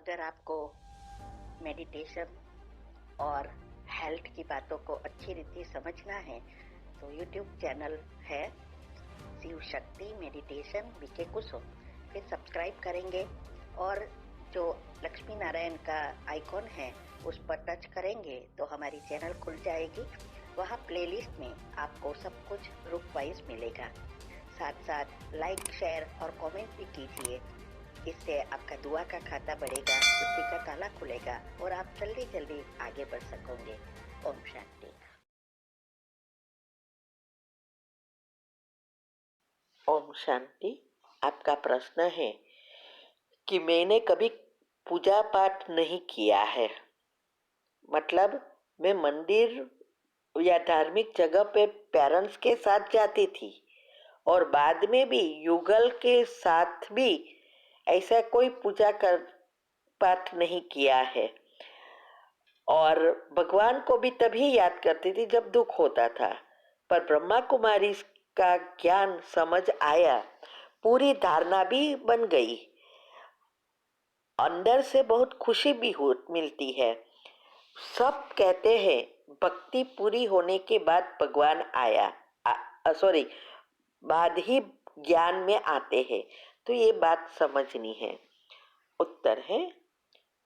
अगर आपको मेडिटेशन और हेल्थ की बातों को अच्छी रीति समझना है तो यूट्यूब चैनल है शिव शक्ति मेडिटेशन बीके कुसुम, फिर सब्सक्राइब करेंगे और जो लक्ष्मी नारायण का आइकॉन है उस पर टच करेंगे तो हमारी चैनल खुल जाएगी। वहाँ प्लेलिस्ट में आपको सब कुछ ग्रुप वाइज मिलेगा। साथ साथ लाइक शेयर और कमेंट भी कीजिए, इससे आपका दुआ का खाता बढ़ेगा, बुद्धि का ताला खुलेगा और आप जल्दी जल्दी आगे बढ़ सकोगे। ओम शांति। ओम शांति। आपका प्रश्न है कि मैंने कभी पूजा पाठ नहीं किया है, मतलब मैं मंदिर या धार्मिक जगह पे पेरेंट्स के साथ जाती थी और बाद में भी युगल के साथ भी ऐसा कोई पूजा कर पाठ नहीं किया है। और भगवान को भी तभी याद करती थी जब दुख होता था, पर ब्रह्मा कुमारी का ज्ञान समझ आया, पूरी धारणा भी बन गई, अंदर से बहुत खुशी भी मिलती है। सब कहते हैं भक्ति पूरी होने के बाद भगवान आया, सॉरी बाद ही ज्ञान में आते हैं, तो ये बात समझनी है। उत्तर है,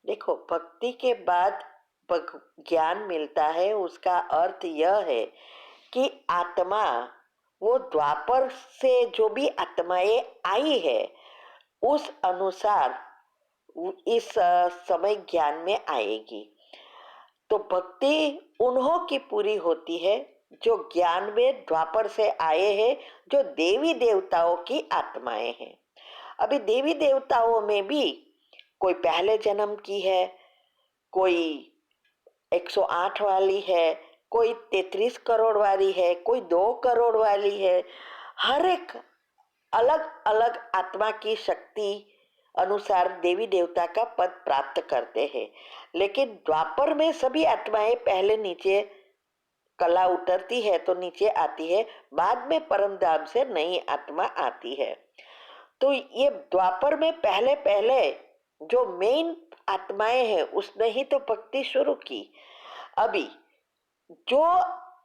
देखो भक्ति के बाद ज्ञान मिलता है, उसका अर्थ यह है कि आत्मा वो द्वापर से जो भी आत्माएं आई है उस अनुसार इस समय ज्ञान में आएगी। तो भक्ति उन्हों की पूरी होती है जो ज्ञान में द्वापर से आए हैं, जो देवी देवताओं की आत्माएं हैं। अभी देवी देवताओं में भी कोई पहले जन्म की है, कोई 108 वाली है, कोई 33 करोड़ वाली है, कोई 2 करोड़ वाली है। हर एक अलग अलग आत्मा की शक्ति अनुसार देवी देवता का पद प्राप्त करते हैं। लेकिन द्वापर में सभी आत्माएं पहले नीचे कला उतरती है तो नीचे आती है, बाद में परम धाम से नई आत्मा आती है। तो ये द्वापर में पहले पहले जो मेन आत्माएं हैं उसने ही तो भक्ति शुरू की। अभी जो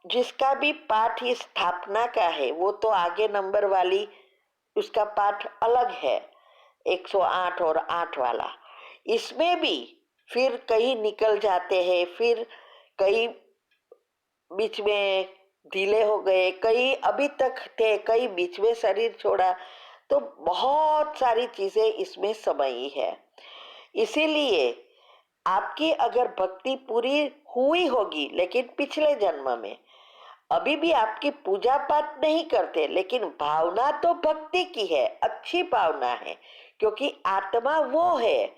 जिसका भी पाठ ये स्थापना का है वो तो आगे नंबर वाली, उसका पाठ अलग है 108 और 8 वाला। इसमें भी फिर कई निकल जाते हैं, फिर कई बीच में ढीले हो गए, कई अभी तक थे, कई बीच में शरीर छोड़ा, तो बहुत सारी चीजें इसमें समाई है। इसीलिए आपकी अगर भक्ति पूरी हुई होगी लेकिन पिछले जन्म में, अभी भी आपकी पूजा पाठ नहीं करते, लेकिन भावना तो भक्ति की है, अच्छी भावना है, क्योंकि आत्मा वो है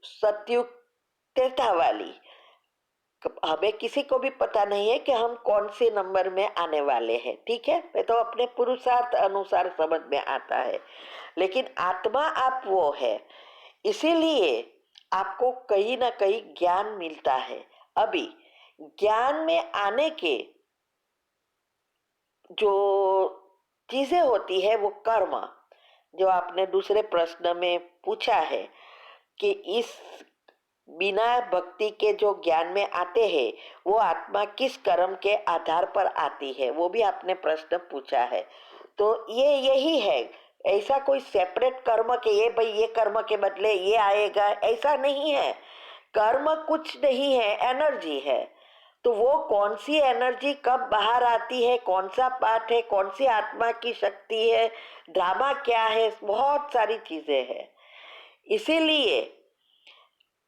सत्युग त्रेता वाली। हमें किसी को भी पता नहीं है कि हम कौन से नंबर में आने वाले हैं, ठीक है, ये तो अपने पुरुषार्थ अनुसार समझ में आता है, लेकिन आत्मा आप वो है। इसीलिए आपको कहीं ना कहीं ज्ञान मिलता है। अभी ज्ञान में आने के जो चीजें होती है वो कर्म, जो आपने दूसरे प्रश्न में पूछा है कि इस बिना भक्ति के जो ज्ञान में आते हैं वो आत्मा किस कर्म के आधार पर आती है, वो भी आपने प्रश्न पूछा है। तो ये यही है, ऐसा कोई सेपरेट कर्म के ये भाई ये कर्म के बदले ये आएगा, ऐसा नहीं है। कर्म कुछ नहीं है, एनर्जी है। तो वो कौन सी एनर्जी कब बाहर आती है, कौन सा पार्ट है, कौन सी आत्मा की शक्ति है, ड्रामा क्या है, बहुत सारी चीजें हैं। इसीलिए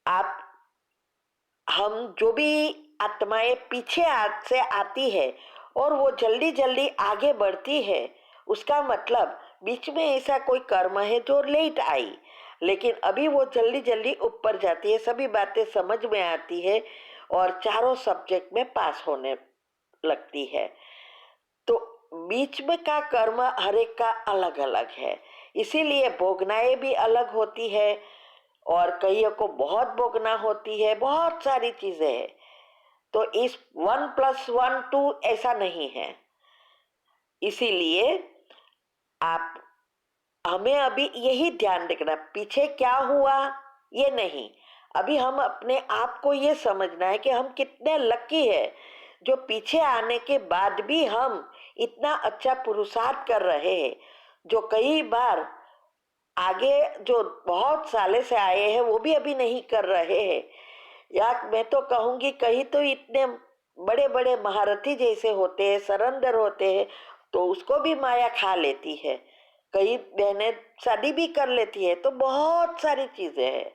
आप हम जो भी आत्माएं पीछे से आती है और वो जल्दी जल्दी आगे बढ़ती है, उसका मतलब बीच में ऐसा कोई कर्म है जो लेट आई, लेकिन अभी वो जल्दी जल्दी ऊपर जाती है, सभी बातें समझ में आती है और चारों सब्जेक्ट में पास होने लगती है। तो बीच में का कर्म हर एक का अलग अलग है, इसीलिए भोगनाएं भी अलग होती है और कईयों को बहुत भोगना होती है, बहुत सारी चीजें हैं। तो इस 1+1=2 ऐसा नहीं है। इसीलिए आप हमें अभी यही ध्यान रखना, पीछे क्या हुआ ये नहीं। अभी हम अपने आप को ये समझना है कि हम कितने लकी है जो पीछे आने के बाद भी हम इतना अच्छा पुरुषार्थ कर रहे हैं। जो कई बार आगे जो बहुत साले से आए हैं वो भी अभी नहीं कर रहे हैं, या मैं तो कहूंगी कहीं तो इतने बड़े बड़े महारथी जैसे होते हैं, सरंदर होते हैं, तो उसको भी माया खा लेती है। कई बहनें शादी भी कर लेती है, तो बहुत सारी चीजें हैं।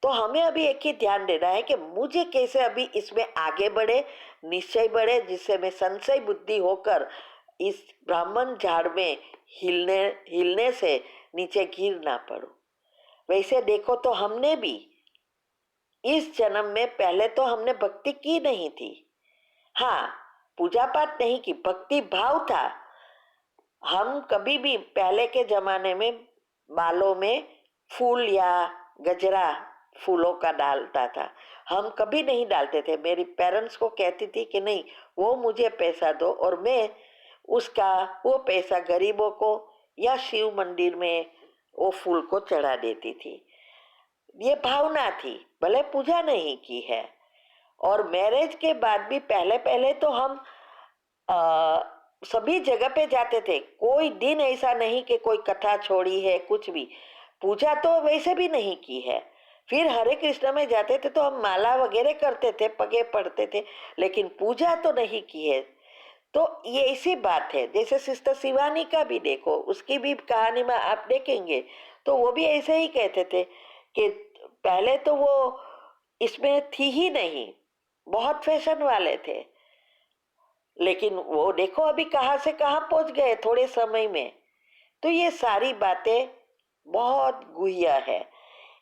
तो हमें अभी एक ही ध्यान देना है कि मुझे कैसे अभी इसमें आगे बढ़े, निश्चय बढ़े, जिससे मैं संशय बुद्धि होकर इस ब्राह्मण झाड़ में हिलने हिलने से नीचे गिर ना पड़ूं। वैसे देखो तो हमने भी इस जन्म में पहले तो हमने भक्ति की नहीं थी। हाँ, पूजा पाठ नहीं की, भक्ति भाव था। हम कभी भी पहले के जमाने में बालों में फूल या गजरा फूलों का डालता था, हम कभी नहीं डालते थे। मेरी पेरेंट्स को कहती थी कि नहीं, वो मुझे पैसा दो और मैं उसका वो पैसा गरीबों को या शिव मंदिर में वो फूल को चढ़ा देती थी। ये भावना थी, भले पूजा नहीं की है। और मैरिज के बाद भी पहले पहले तो हम आ, सभी जगह पे जाते थे। कोई दिन ऐसा नहीं कि कोई कथा छोड़ी है, कुछ भी। पूजा तो वैसे भी नहीं की है। फिर हरे कृष्ण में जाते थे तो हम माला वगैरह करते थे, पगे पढ़ते थे, लेकिन पूजा तो नहीं की है। तो ये ऐसी बात है। जैसे सिस्टर शिवानी का भी देखो, उसकी भी कहानी में आप देखेंगे तो वो भी ऐसे ही कहते थे कि पहले तो वो इसमें थी ही नहीं, बहुत फैशन वाले थे, लेकिन वो देखो अभी कहाँ से कहाँ पहुंच गए थोड़े समय में। तो ये सारी बातें बहुत गुह्य है,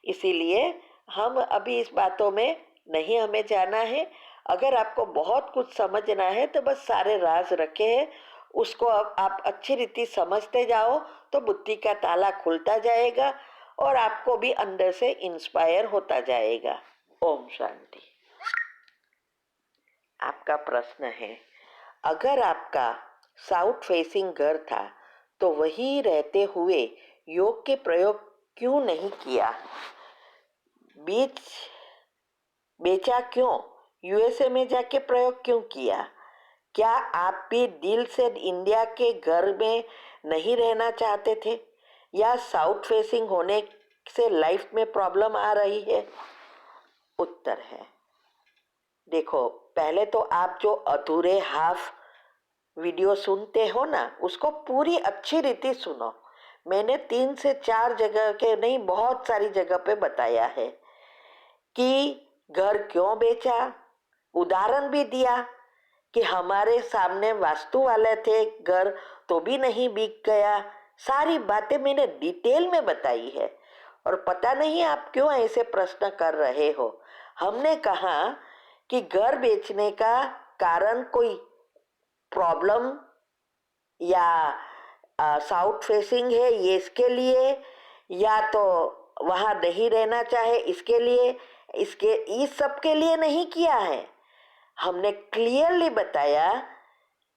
इसीलिए हम अभी इस बातों में नहीं हमें जाना है। अगर आपको बहुत कुछ समझना है तो बस सारे राज रखे हैं, उसको अब आप अच्छी रीति समझते जाओ तो बुद्धि का ताला खुलता जाएगा और आपको भी अंदर से इंस्पायर होता जाएगा। ओम शांति। आपका प्रश्न है, अगर आपका साउथ फेसिंग घर था तो वही रहते हुए योग के प्रयोग क्यों नहीं किया? बीच बेचा क्यों? यूएसए में जाके प्रयोग क्यों किया? क्या आप भी दिल से इंडिया के घर में नहीं रहना चाहते थे, या साउथ फेसिंग होने से लाइफ में प्रॉब्लम आ रही है? उत्तर है, देखो पहले तो आप जो अधूरे हाफ वीडियो सुनते हो ना, उसको पूरी अच्छी रीति सुनो। मैंने 3 से 4 जगह के नहीं, बहुत सारी जगह पे बताया है कि घर क्यों बेचा, उदाहरण भी दिया कि हमारे सामने वास्तु वाले थे घर तो भी नहीं बिक गया। सारी बातें मैंने डिटेल में बताई है। और पता नहीं आप क्यों ऐसे प्रश्न कर रहे हो। हमने कहा कि घर बेचने का कारण कोई प्रॉब्लम या साउथ फेसिंग है ये इसके लिए, या तो वहां नहीं रहना चाहे इसके लिए, इसके इस सब के लिए नहीं किया है। हमने क्लियरली बताया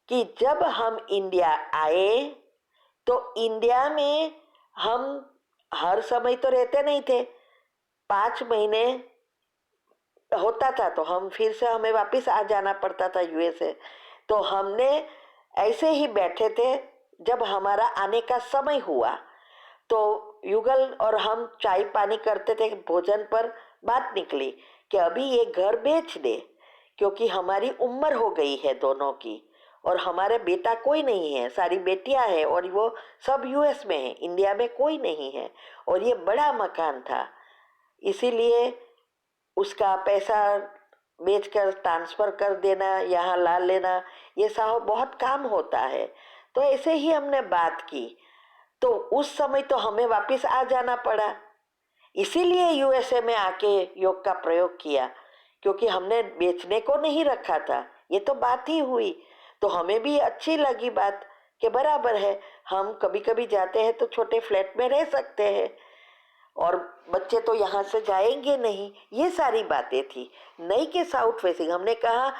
कि जब हम इंडिया आए तो इंडिया में हम हर समय तो रहते नहीं थे, 5 महीने होता था तो हम फिर से हमें वापस आ जाना पड़ता था यूएसए। तो हमने ऐसे ही बैठे थे, जब हमारा आने का समय हुआ तो युगल और हम चाय पानी करते थे, भोजन पर बात निकली कि अभी ये घर बेच दे, क्योंकि हमारी उम्र हो गई है दोनों की, और हमारे बेटा कोई नहीं है, सारी बेटियां हैं और वो सब यूएस में है, इंडिया में कोई नहीं है। और ये बड़ा मकान था, इसीलिए उसका पैसा बेचकर ट्रांसफर कर देना, यहाँ ला लेना, ये साहब बहुत काम होता है। तो ऐसे ही हमने बात की, तो उस समय तो हमें वापस आ जाना पड़ा, इसीलिए यूएसए में आके योग का प्रयोग किया, क्योंकि हमने बेचने को नहीं रखा था। ये तो बात ही हुई, तो हमें भी अच्छी लगी बात कि बराबर है, हम कभी कभी जाते हैं तो छोटे फ्लैट में रह सकते हैं और बच्चे तो यहाँ से जाएंगे नहीं। ये सारी बातें थी, नहीं कि साउथ फेसिंग। हमने कहा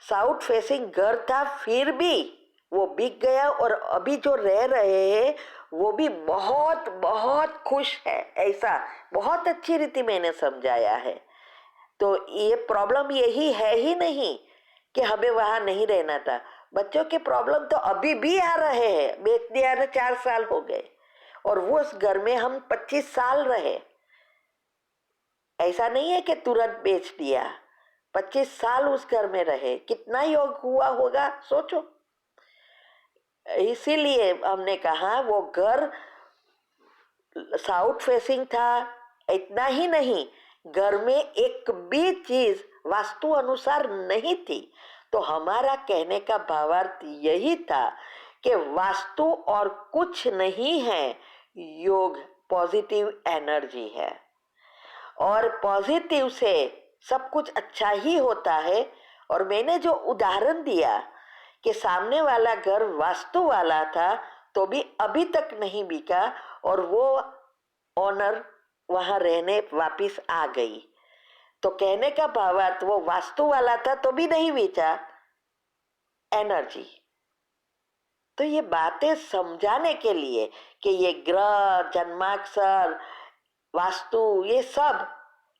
साउथ फेसिंग घर था फिर भी वो बिक गया और अभी जो रह रहे हैं वो भी बहुत बहुत खुश है। ऐसा बहुत अच्छी रीति मैंने समझाया है। तो ये प्रॉब्लम यही है ही नहीं कि हमें वहां नहीं रहना था। बच्चों के प्रॉब्लम तो अभी भी आ रहे हैं। बेच दिया ना, 4 साल हो गए और वो उस घर में हम 25 साल रहे। ऐसा नहीं है कि तुरंत बेच दिया, 25 साल उस घर में रहे। कितना योग हुआ होगा सोचो। इसीलिए हमने कहा वो घर साउथ फेसिंग था। इतना ही नहीं, घर में एक भी चीज वास्तु अनुसार नहीं थी। तो हमारा कहने का भावार्थ यही था कि वास्तु और कुछ नहीं है, योग पॉजिटिव एनर्जी है और पॉजिटिव से सब कुछ अच्छा ही होता है। और मैंने जो उदाहरण दिया कि सामने वाला घर वास्तु वाला था तो भी अभी तक नहीं बिका और वो ओनर वहां रहने वापिस आ गई। तो कहने का भावार्थ वो वास्तु वाला था तो भी नहीं बेचा, एनर्जी। तो ये बातें समझाने के लिए कि ये ग्रह, जन्माक्षर, वास्तु, ये सब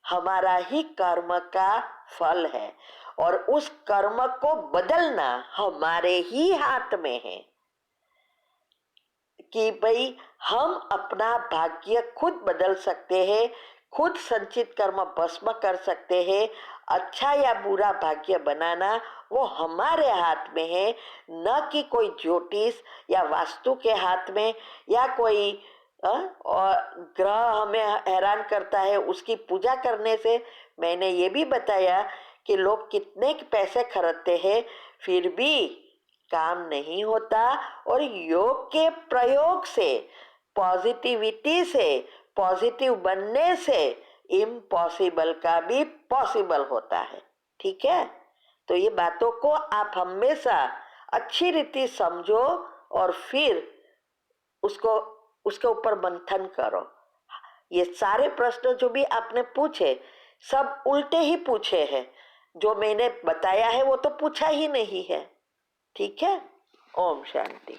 हमारा ही कर्म का फल है और उस कर्म को बदलना हमारे ही हाथ में है कि भाई हम अपना भाग्य खुद बदल सकते हैं, खुद संचित कर्म भस्म कर सकते हैं। अच्छा या बुरा भाग्य बनाना वो हमारे हाथ में है, न कि कोई ज्योतिष या वास्तु के हाथ में या कोई और ग्रह हमें हैरान करता है उसकी पूजा करने से। मैंने ये भी बताया कि लोग कितने पैसे खर्चते हैं फिर भी काम नहीं होता और योग के प्रयोग से, पॉजिटिविटी से, पॉजिटिव बनने से इम्पॉसिबल का भी पॉसिबल होता है। ठीक है, तो ये बातों को आप हमेशा अच्छी रीति समझो और फिर उसको उसके ऊपर मंथन करो। ये सारे प्रश्न जो भी आपने पूछे सब उल्टे ही पूछे हैं। जो मैंने बताया है वो तो पूछा ही नहीं है। ठीक है, ओम शांति।